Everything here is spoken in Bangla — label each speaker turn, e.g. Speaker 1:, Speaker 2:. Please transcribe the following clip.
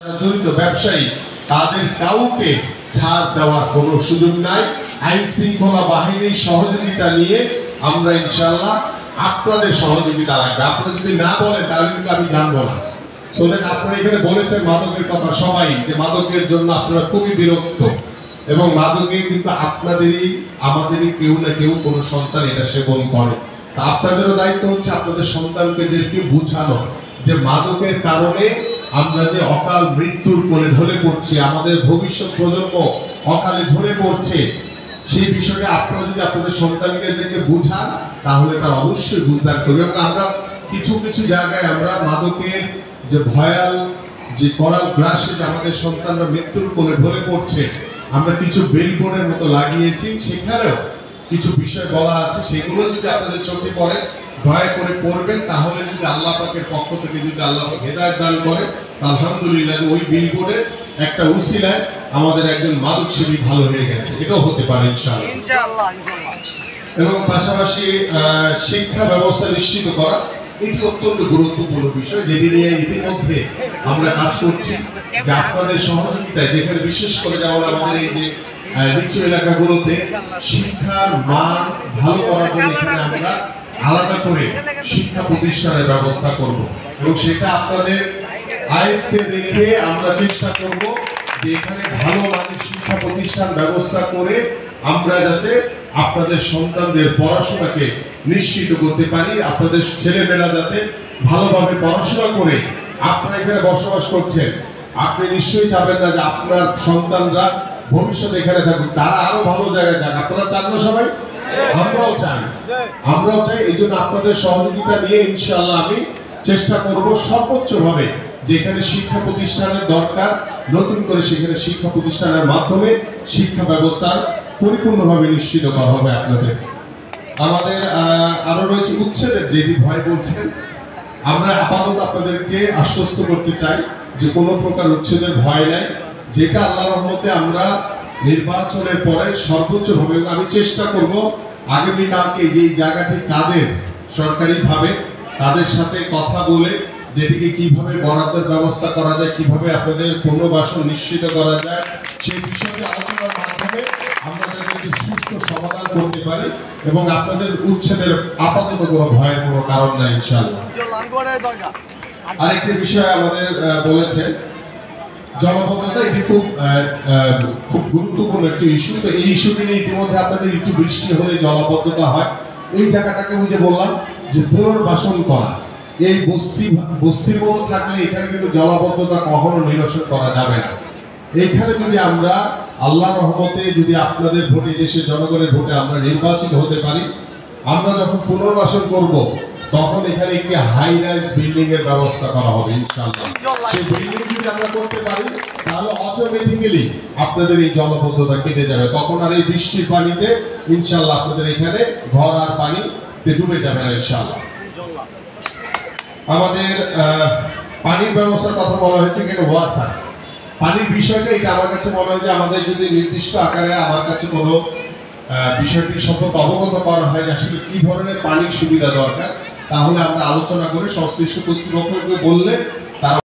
Speaker 1: জড়িত ব্যবসায়ী তাদের কাউকে ছাড় দেওয়ার কোনো সুযোগ নাই। আইন শৃঙ্খলা বাহিনীর সহযোগিতা নিয়ে আমরা ইনশাআল্লাহ আপনাদের সহযোগিতা লাগবে। আপনারা যদি না বলেন তাহলে কিন্তু আমি জানবো না। আপনারা এখানে বলেছেন মাদকের কথা সবাই, যে মাদকের জন্য আপনারা খুবই বিরক্ত, এবং মাদকে কিন্তু আপনাদেরই আমাদেরই কেউ না কেউ কোনো সন্তান এটা সেবন করে। তা আপনাদেরও দায়িত্ব হচ্ছে আপনাদের সন্তানদেরকে বুঝানো যে মাদকের কারণে আমরা যে অকাল মৃত্যুর কোলে ঢলে পড়ছি, আমাদের ভবিষ্যৎ প্রজন্ম অকালে ঝরে পড়ছে, সেই বিষয়টা আপনারা যদি আপনাদের সন্তানদেরকে বুঝান তাহলে তারা অবশ্যই বুঝদার করবে। এবং আমরা কিছু কিছু জায়গায় আমরা মাদকের যে ভয়াল যে করাল গ্রাসে যে আমাদের সন্তানরা মৃত্যুর কোলে ঢলে পড়ছে, আমরা কিছু বিলবোর্ডের মতো লাগিয়েছি, সেখানেও কিছু বিষয় বলা আছে, সেগুলো যদি আপনাদের চোখে পড়ে দয়া করে পড়বেন। তাহলে যদি আল্লাহ পাকের পক্ষ থেকে যদি আল্লাহ পাক হেদায়েত দান করে, আলহামদুলিল্লাহ ওই বিলবোর্ডের একটা উসিলায় আমাদের একজন মাদক সেবী ভালো হয়ে গেছে, এটাও হতে পারে ইনশাআল্লাহ। এবং পাশাপাশি শিক্ষা ব্যবস্থা নিশ্চিত করা এটি অত্যন্ত গুরুত্বপূর্ণ বিষয়, যেটি নিয়ে ইতিমধ্যে আমরা কাজ করছি। যে আপনাদের সহযোগিতায়, যেখানে বিশেষ করে যেমন আমাদের এই যে নিচু এলাকাগুলোতে শিক্ষার মান ভালো করার জন্য এখানে আমরা আলাদা করে শিক্ষা প্রতিষ্ঠানের ব্যবস্থা করব, এবং সেটা আপনাদের আয়ত্তে রেখে আমরা চেষ্টা করব যে এখানে ভালো মানের শিক্ষা প্রতিষ্ঠান ব্যবস্থা করে আমরা যাতে আপনাদের সন্তানদের পড়াশোনাকে নিশ্চিত করতে পারি। আপনাদের ছেলেমেয়েরা যাতে ভালোভাবে পড়াশোনা করে, আপনারা এখানে বসবাস করছেন, আপনি নিশ্চয়ই চাবেন না যে আপনার সন্তানরা ভবিষ্যতে এখানে থাকুক, তারা আরো ভালো জায়গায় যাক। আপনারা চান না সবাই? আমরাও চাই। এই জন্য আপনাদের সহযোগিতা নিয়ে ইনশাআল্লাহ আমি চেষ্টা করব সর্বোচ্চ ভাবে, যেখানে শিক্ষা প্রতিষ্ঠানের দরকার নতুন করে সেখানে শিক্ষা প্রতিষ্ঠানের মাধ্যমে শিক্ষা ব্যবস্থা পরিপূর্ণভাবে নিশ্চিত করা হবে আপনাদের। আমাদের আরো রয়েছে উচ্ছেদের, যেটি ভয় বলছেন, আমরা আপাতত আপনাদেরকে আশ্বস্ত করতে চাই যে কোনো প্রকার উচ্ছেদের ভয় নাই। যেটা আল্লাহর রহমতে আমরা নির্বাচনের পরে সর্বোচ্চভাবে আমি চেষ্টা করব আগামীকালকে যে জায়গাটি কাদের সরকারিভাবে তাদের সাথে কথা বলে যেটিকে কিভাবে বরাদ্দের ব্যবস্থা করা যায়, কিভাবে আপনাদের পুনর্বাসন নিশ্চিত করা যায়, সেই বিষয়টি আলোচনার মাধ্যমে আমরা যাতে সুষ্ঠু সমাধান করতে পারি, এবং আপনাদের উচ্ছেদের আপাতত কোনো ভয়ের কোনো কারণ নাই ইনশাআল্লাহ। আরেকটি বিষয় আমাদের বলেছেন জলাবদ্ধতা, এটি খুব গুরুত্বপূর্ণ একটি ইস্যু। তো এই ইস্যুটি নিয়ে ইতিমধ্যে আপনাদের একটু বৃষ্টি হলে জলাবদ্ধতা হয়। এই জায়গাটাকে আমি যে বললাম যে পুনর্বাসন করা, এই বস্তির মতো থাকলে এখানে কিন্তু জলাবদ্ধতা কখনো নিরসন করা যাবে না। এইখানে যদি আমরা আল্লাহর রহমতে যদি আপনাদের ভোটে, দেশের জনগণের ভোটে আমরা নির্বাচিত হতে পারি, আমরা যখন পুনর্বাসন করব তখন এখানে একটি হাই রাইজ বিল্ডিং এর ব্যবস্থা করা হবে ইনশাআল্লাহ। সেই বিল্ডিং যদি আমরা করতে পারি তাহলে অটোমেটিক্যালি আপনাদের এই জলাবদ্ধতা কেটে যাবে। তখন আর এই বৃষ্টির পানিতে ইনশাআল্লাহ আপনাদের এখানে ঘর আর পানিতে ডুবে যাবে না ইনশাআল্লাহ। আমাদের পানির ব্যবস্থার কথা বলা হয়েছে, এখানে ওয়াসার পানির বিষয়টা, এটা আমার কাছে মনে হয় যে আমাদের যদি নির্দিষ্ট আকারে আমার কাছে কোনো বিষয়টি সম্পর্কে অবগত করা হয় যে আসলে কি ধরনের পানির সুবিধা দরকার, তাহলে আমরা আলোচনা করে সংশ্লিষ্ট কর্তৃপক্ষকে বললে